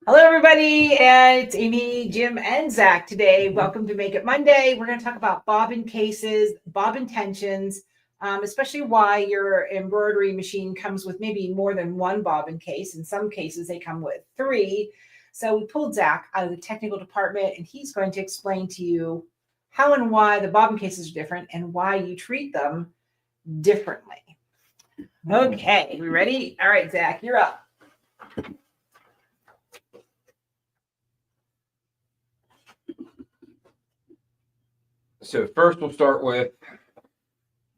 Hello, everybody, and it's Amy, Jim, and Zach today. Welcome to Make It Monday. We're going to talk about bobbin cases, bobbin tensions, especially why your embroidery machine comes with maybe more than one bobbin case. In some cases, they come with three. So we pulled Zach out of the technical department, and he's going to explain to you how and why the bobbin cases are different and why you treat them differently. Okay, we ready? All right, Zach, you're up. So first we'll start with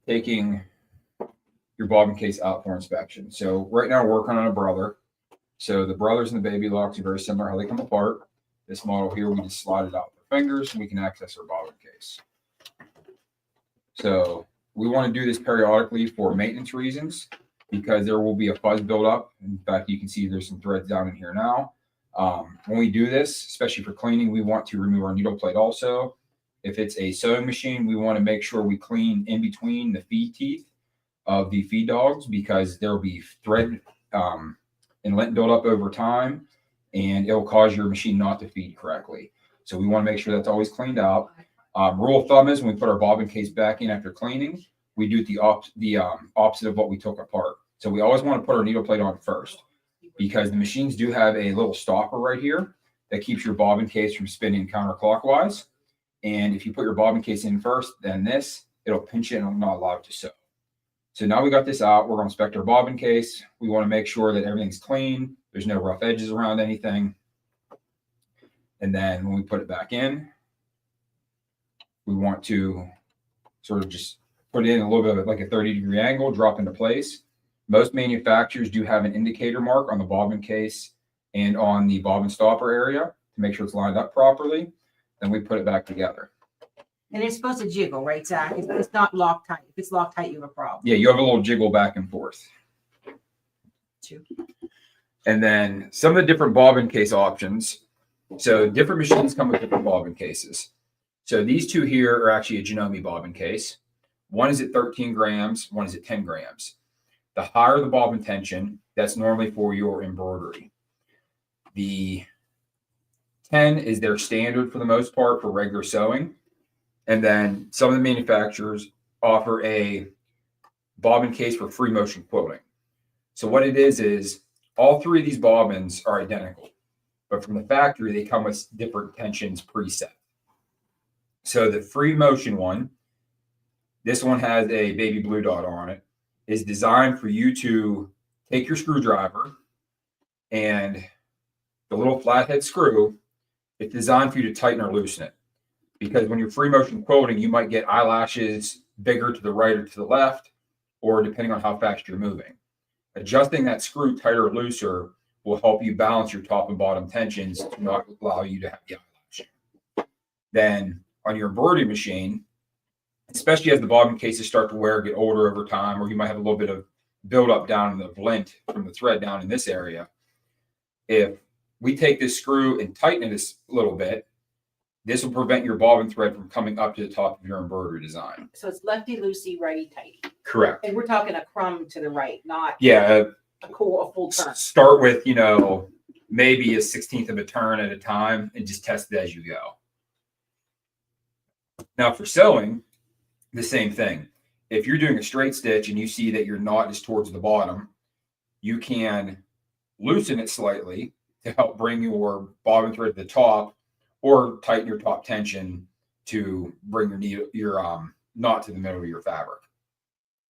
taking your bobbin case out for inspection. So right now we're working on a brother. So the brothers and the baby locks are very similar how they come apart. This model here, we just slide it out with our fingers and we can access our bobbin case. So we want to do this periodically for maintenance reasons because there will be a fuzz buildup. In fact, you can see there's some threads down in here now. When we do this, especially for cleaning, we want to remove our needle plate also. If it's a sewing machine, we want to make sure we clean in between the feed teeth of the feed dogs because there will be thread and lint build up over time and it'll cause your machine not to feed correctly. So we want to make sure that's always cleaned out. Rule of thumb is when we put our bobbin case back in after cleaning, we do the opposite of what we took apart. So we always want to put our needle plate on first because the machines do have a little stopper right here that keeps your bobbin case from spinning counterclockwise. And if you put your bobbin case in first, then it'll pinch it and it'll not allow it to sew. So now we got this out. We're going to inspect our bobbin case. We want to make sure that everything's clean. There's no rough edges around anything. And then when we put it back in, we want to sort of just put it in a little bit of like a 30-degree angle, drop into place. Most manufacturers do have an indicator mark on the bobbin case and on the bobbin stopper area to make sure it's lined up properly. Then we put it back together. And it's supposed to jiggle, right, Zach? It's not locked tight. If it's locked tight, you have a problem. Yeah, you have a little jiggle back and forth. Two. And then some of the different bobbin case options. So different machines come with different bobbin cases. So these two here are actually a Janome bobbin case. One is at 13 grams, one is at 10 grams. The higher the bobbin tension, that's normally for your embroidery. The 10 is their standard for the most part for regular sewing. And then some of the manufacturers offer a bobbin case for free motion quilting. So what it is all three of these bobbins are identical, but from the factory, they come with different tensions preset. So the free motion one, this one has a baby blue dot on it, is designed for you to take your screwdriver and the little flathead screw. It's designed for you to tighten or loosen it because when you're free motion quilting, you might get eyelashes bigger to the right or to the left, or depending on how fast you're moving. Adjusting that screw tighter or looser will help you balance your top and bottom tensions to not allow you to have the eyelash. Then on your embroidery machine, especially as the bobbin cases start to wear, get older over time, or you might have a little bit of buildup down in the lint from the thread down in this area. If we take this screw and tighten it a little bit, this will prevent your bobbin thread from coming up to the top of your embroidery design. So it's lefty loosey, righty tighty. Correct. And we're talking a crumb to the right, not a full turn. Start with, maybe a 1/16 of a turn at a time and just test it as you go. Now for sewing, the same thing. If you're doing a straight stitch and you see that your knot is towards the bottom, you can loosen it slightly to help bring your bobbin thread to the top, or tighten your top tension to bring your knot to the middle of your fabric.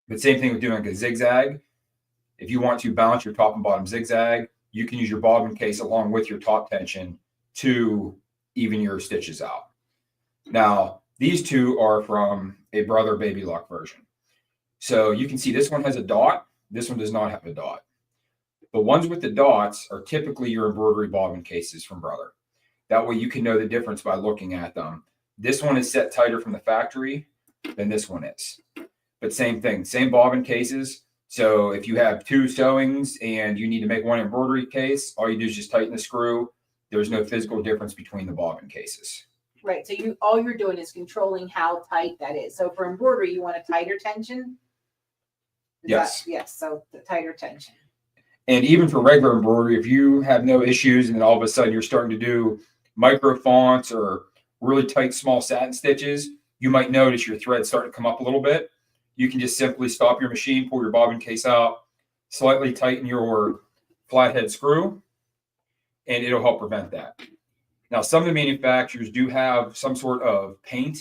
But same thing with doing like a zigzag. If you want to balance your top and bottom zigzag, you can use your bobbin case along with your top tension to even your stitches out. Now, these two are from a brother baby lock version. So you can see this one has a dot. This one does not have a dot. The ones with the dots are typically your embroidery bobbin cases from brother. That way you can know the difference by looking at them. This one is set tighter from the factory than this one is. But same thing, same bobbin cases. So if you have two sewings and you need to make one embroidery case, all you do is just tighten the screw. There's no physical difference between the bobbin cases. Right. So all you're doing is controlling how tight that is. So for embroidery, you want a tighter tension. Yes. Yes. So the tighter tension. And even for regular embroidery, if you have no issues and then all of a sudden you're starting to do micro fonts or really tight small satin stitches, you might notice your thread starting to come up a little bit. You can just simply stop your machine, pull your bobbin case out, slightly tighten your flathead screw, and it'll help prevent that. Now, some of the manufacturers do have some sort of paint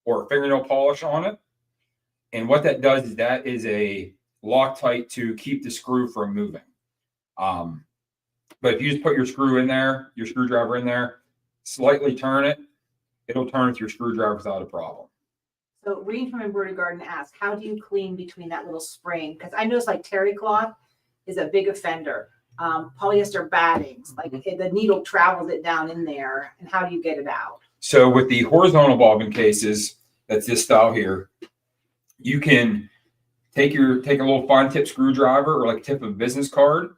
or fingernail polish on it. And what that does is that is a Loctite to keep the screw from moving. But if you just put your screw in there, your screwdriver in there, slightly turn it, it'll turn with your screwdriver without a problem. So Reen from Embroidery Garden asked, how do you clean between that little spring? Because I noticed like terry cloth is a big offender. Polyester battings, like the needle travels it down in there. And how do you get it out? So with the horizontal bobbin cases, that's this style here, you can take a little fine tip screwdriver or like tip of a business card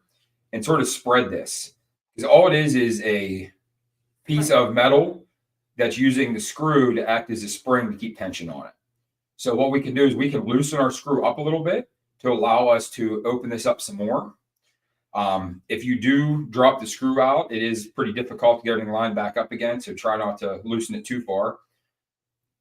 and sort of spread this. Because all it is a piece of metal that's using the screw to act as a spring to keep tension on it. So what we can do is we can loosen our screw up a little bit to allow us to open this up some more. If you do drop the screw out, it is pretty difficult to get everything lined back up again. So try not to loosen it too far.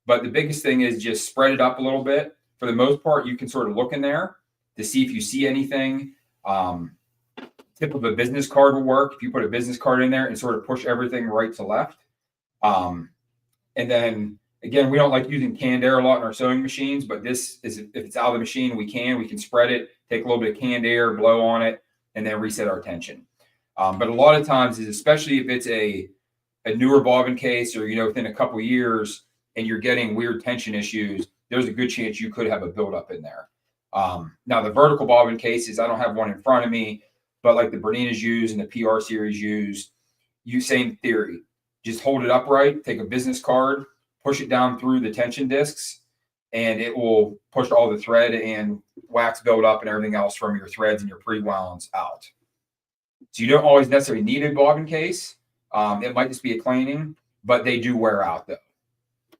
But the biggest thing is just spread it up a little bit. For the most part, you can sort of look in there to see if you see anything. Tip of a business card will work. If you put a business card in there and sort of push everything right to left. And then again, we don't like using canned air a lot in our sewing machines, but this is, if it's out of the machine, we can spread it, take a little bit of canned air, blow on it, and then reset our tension. But a lot of times, especially if it's a newer bobbin case or, within a couple of years and you're getting weird tension issues, there's a good chance you could have a buildup in there. Now, the vertical bobbin cases, I don't have one in front of me, but like the Berninas use and the PR series use same theory. Just hold it upright, take a business card, push it down through the tension discs, and it will push all the thread and wax buildup and everything else from your threads and your pre-wounds out. So you don't always necessarily need a bobbin case. It might just be a cleaning, but they do wear out though.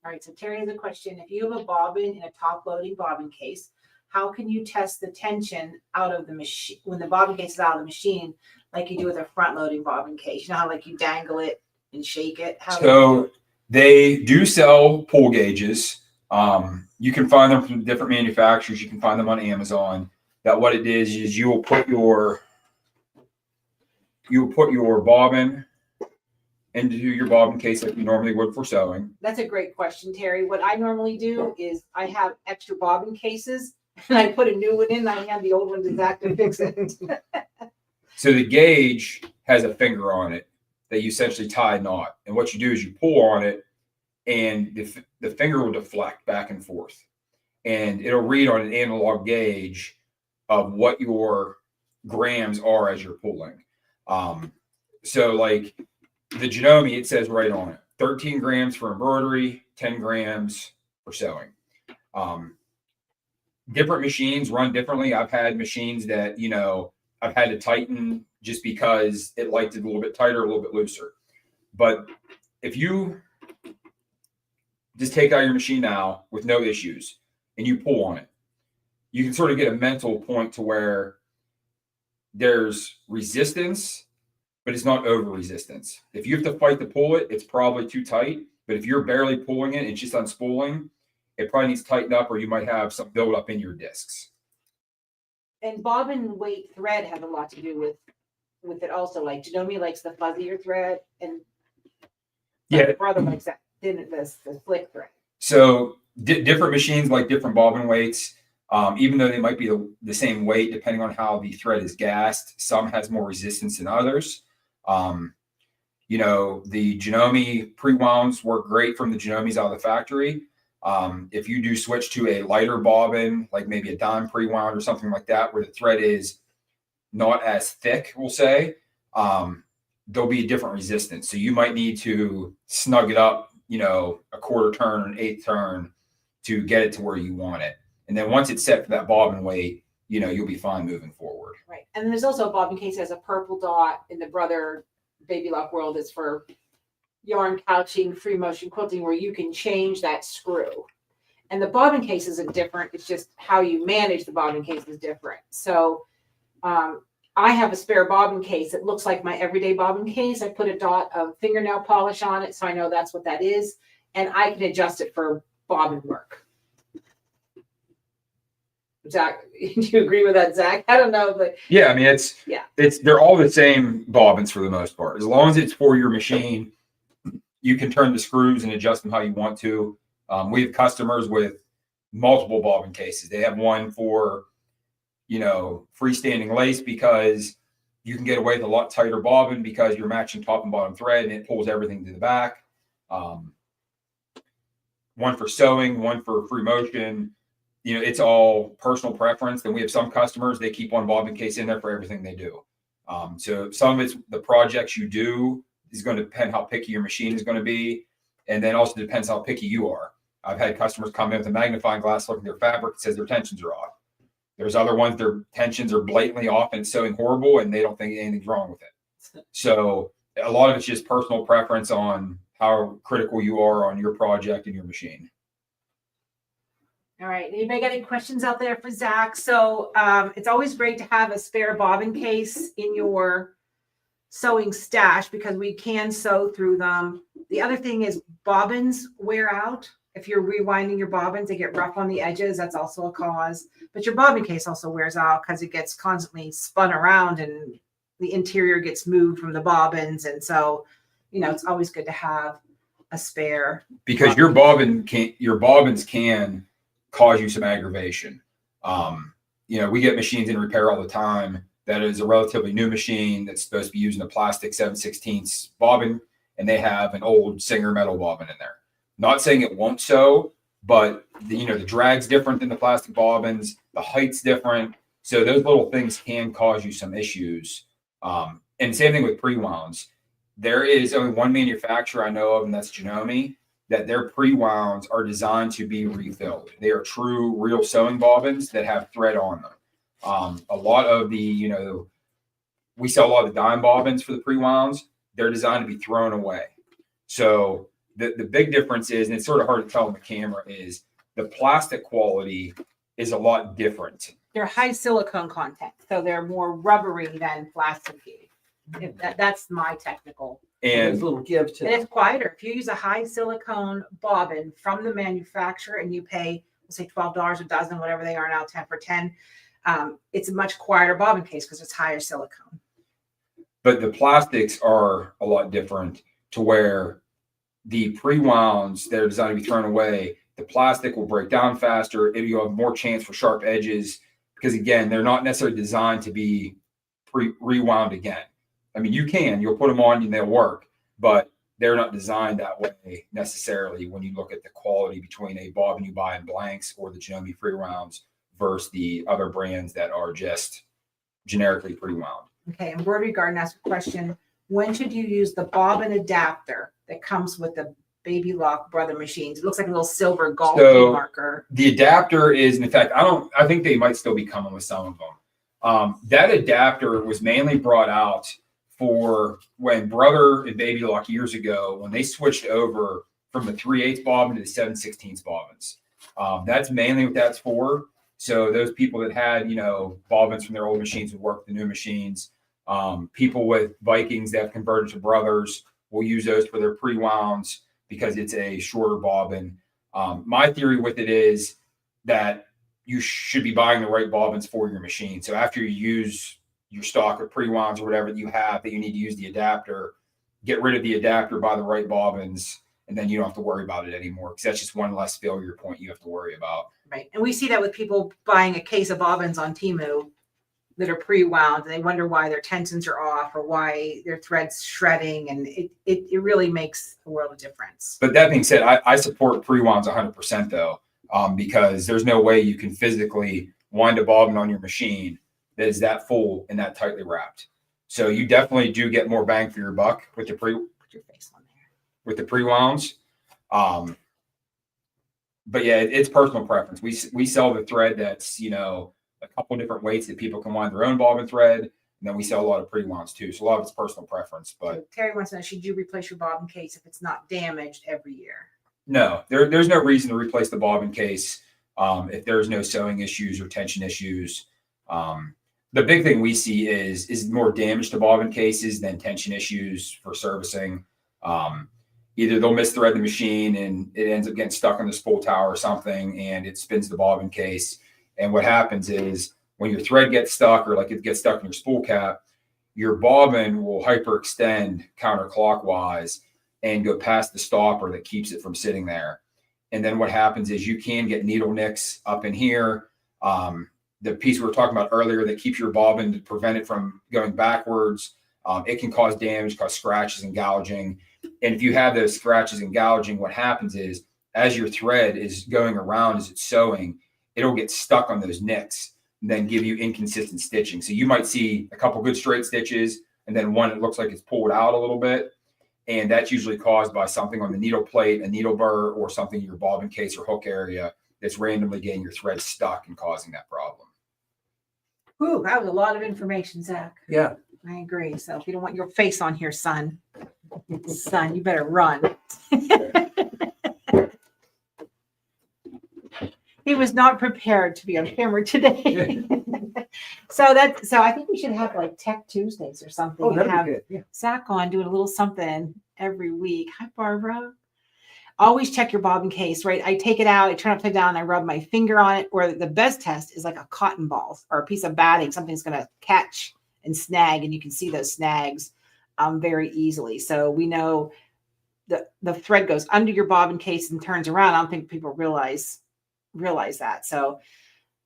All right, so Terry has a question. If you have a bobbin in a top-loading bobbin case, how can you test the tension out of the machine when the bobbin case is out of the machine, like you do with a front-loading bobbin case? You know how like you dangle it and shake it? So they do sell pull gauges. You can find them from different manufacturers. You can find them on Amazon. That what it is you will put your bobbin into your bobbin case like you normally would for sewing. That's a great question, Terry. What I normally do is I have extra bobbin cases and I put a new one in and I hand the old one to Zach to fix it. So the gauge has a finger on it that you essentially tie a knot. And what you do is you pull on it and the finger will deflect back and forth. And it'll read on an analog gauge of what your grams are as you're pulling. So like the Janome, it says right on it, 13 grams for embroidery, 10 grams for sewing. Different machines run differently. I've had machines that, I've had to tighten just because it liked it a little bit tighter, a little bit looser. But if you just take out your machine now with no issues and you pull on it, you can sort of get a mental point to where there's resistance, but it's not over resistance. If you have to fight to pull it, it's probably too tight. But if you're barely pulling it, it's just unspooling, it probably needs tightened up or you might have some buildup in your discs. And bobbin weight thread has a lot to do with it also. Like Janome likes the fuzzier thread and my brother likes that the slick thread. So different machines like different bobbin weights. Even though they might be the same weight, depending on how the thread is gassed, some has more resistance than others. The Janome pre-wounds work great from the Janomes out of the factory. If you do switch to a lighter bobbin, like maybe a dime pre-wound or something like that, where the thread is not as thick, we'll say, there'll be a different resistance. So you might need to snug it up, a quarter turn or an eighth turn to get it to where you want it. And then once it's set for that bobbin weight, you'll be fine moving forward. Right. And then there's also a bobbin case that has a purple dot in the Brother Baby Lock world. It's for yarn couching, free motion quilting, where you can change that screw. And the bobbin cases are different. It's just how you manage the bobbin case is different. So I I have a spare bobbin case. It looks like my everyday bobbin case. I put a dot of fingernail polish on it, so I know that's what that is. And I can adjust it for bobbin work. Zach, do you agree with that, Zach? I don't know, but yeah, I mean, they're all the same bobbins for the most part. As long as it's for your machine, you can turn the screws and adjust them how you want to. We have customers with multiple bobbin cases. They have one for, freestanding lace because you can get away with a lot tighter bobbin because you're matching top and bottom thread and it pulls everything to the back. One for sewing, one for free motion. It's all personal preference. Then we have some customers, they keep one bobbin case in there for everything they do. So some of it's the projects you do is going to depend how picky your machine is going to be. And then also depends how picky you are. I've had customers come in with a magnifying glass, look at their fabric, it says their tensions are off. There's other ones, their tensions are blatantly off and it's sewing horrible and they don't think anything's wrong with it. So a lot of it's just personal preference on how critical you are on your project and your machine. All right. Anybody got any questions out there for Zach? So it's always great to have a spare bobbin case in your sewing stash because we can sew through them. The other thing is bobbins wear out. If you're rewinding your bobbins, they get rough on the edges. That's also a cause. But your bobbin case also wears out because it gets constantly spun around and the interior gets moved from the bobbins. And so, it's always good to have a spare. Because your bobbins can cause you some aggravation. We get machines in repair all the time. That is a relatively new machine that's supposed to be using a plastic 7/16 bobbin, and they have an old Singer metal bobbin in there. Not saying it won't sew, but the drag's different than the plastic bobbins. The height's different. So those little things can cause you some issues. And same thing with pre-wounds. There is only one manufacturer I know of, and that's Janome, that their pre-wounds are designed to be refilled. They are true, real sewing bobbins that have thread on them. A lot of the, we sell a lot of the dime bobbins for the pre-wounds. They're designed to be thrown away. So the big difference is, and it's sort of hard to tell on the camera, is the plastic quality is a lot different. They're high silicone content, so they're more rubbery than plasticky. That's my technical. And there's a little give to it. It's quieter. If you use a high silicone bobbin from the manufacturer and you pay, let's say $12 a dozen, whatever they are now, 10 for 10, it's a much quieter bobbin case because it's higher silicone. But the plastics are a lot different to where the pre-wounds that are designed to be thrown away, the plastic will break down faster. You'll have more chance for sharp edges because, again, they're not necessarily designed to be rewound again. I mean, you'll put them on and they'll work, but they're not designed that way necessarily when you look at the quality between a bobbin you buy in blanks or the Janome pre-wounds versus the other brands that are just generically pre-wound. Okay, Embroidery Garden asked a question. When should you use the bobbin adapter that comes with the Baby Lock Brother machines? It looks like a little silver golf marker. The adapter is, in fact, I think they might still be coming with some of them. That adapter was mainly brought out for when Brother and Baby Lock years ago, when they switched over from the 3/8 bobbin to the 7/16 bobbins. That's mainly what that's for. So those people that had, bobbins from their old machines would work with the new machines. People with Vikings that have converted to Brothers will use those for their pre-wounds because it's a shorter bobbin. My theory with it is that you should be buying the right bobbins for your machine. So after you use your stock of pre-wounds or whatever that you have that you need to use the adapter, get rid of the adapter, buy the right bobbins, and then you don't have to worry about it anymore because that's just one less failure point you have to worry about. Right. And we see that with people buying a case of bobbins on Temu that are pre-wound, and they wonder why their tensions are off or why their thread's shredding, and it really makes a world of difference. But that being said, I support pre-wounds 100% though, because there's no way you can physically wind a bobbin on your machine that is that full and that tightly wrapped. So you definitely do get more bang for your buck with the Put your face on there. with the pre-wounds. But yeah, it's personal preference. We sell the thread that's, a couple different weights that people can wind their own bobbin thread. And then we sell a lot of pre-wounds too. So a lot of it's personal preference. But so Terry wants to know, should you replace your bobbin case if it's not damaged every year? No, there's no reason to replace the bobbin case if there's no sewing issues or tension issues. the big thing we see is more damage to bobbin cases than tension issues for servicing. Either they'll misthread the machine and it ends up getting stuck on the spool tower or something, and it spins the bobbin case. And what happens is when your thread gets stuck, or like it gets stuck in your spool cap, your bobbin will hyperextend counterclockwise and go past the stopper that keeps it from sitting there. And then what happens is you can get needle nicks up in here. The piece we were talking about earlier that keeps your bobbin to prevent it from going backwards. It can cause damage, cause scratches and gouging. And if you have those scratches and gouging, what happens is as your thread is going around, as it's sewing, it'll get stuck on those nicks and then give you inconsistent stitching. So you might see a couple good straight stitches and then one that looks like it's pulled out a little bit. And that's usually caused by something on the needle plate, a needle burr, or something in your bobbin case or hook area that's randomly getting your thread stuck and causing that problem. Ooh, that was a lot of information, Zach. Yeah. I agree. So if you don't want your face on here, son, you better run. He was not prepared to be on camera today. So I think we should have like Tech Tuesdays or something. Oh, that'd have be good. Yeah. Zach on doing a little something every week. Hi, Barbara. Always check your bobbin case, right? I take it out, I turn it upside down, I rub my finger on it. Or the best test is like a cotton ball or a piece of batting, something's going to catch and snag, and you can see those snags very easily. So we know the thread goes under your bobbin case and turns around. I don't think people realize that. So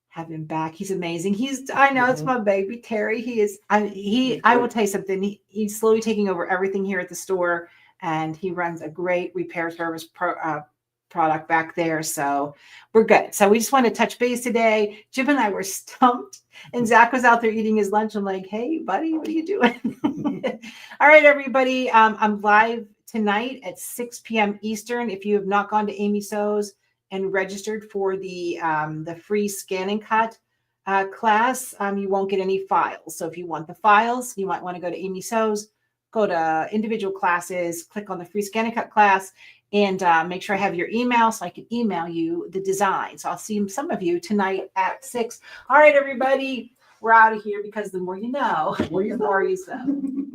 have him back. He's amazing. I know it's my baby Terry. I will tell you something. He's slowly taking over everything here at the store, and he runs a great repair service product back there. So we're good. So we just want to touch base today. Jim and I were stumped, and Zach was out there eating his lunch. I'm like, hey, buddy, what are you doing? All right, everybody. I'm live tonight at 6 p.m. Eastern. If you have not gone to Amy Sews and registered for the free scan and cut class, you won't get any files. So if you want the files, you might want to go to Amy Sews, go to individual classes, click on the free scan and cut class, and make sure I have your email so I can email you the design. So I'll see some of you tonight at 6. All right, everybody, we're out of here because the more you know, the more you know.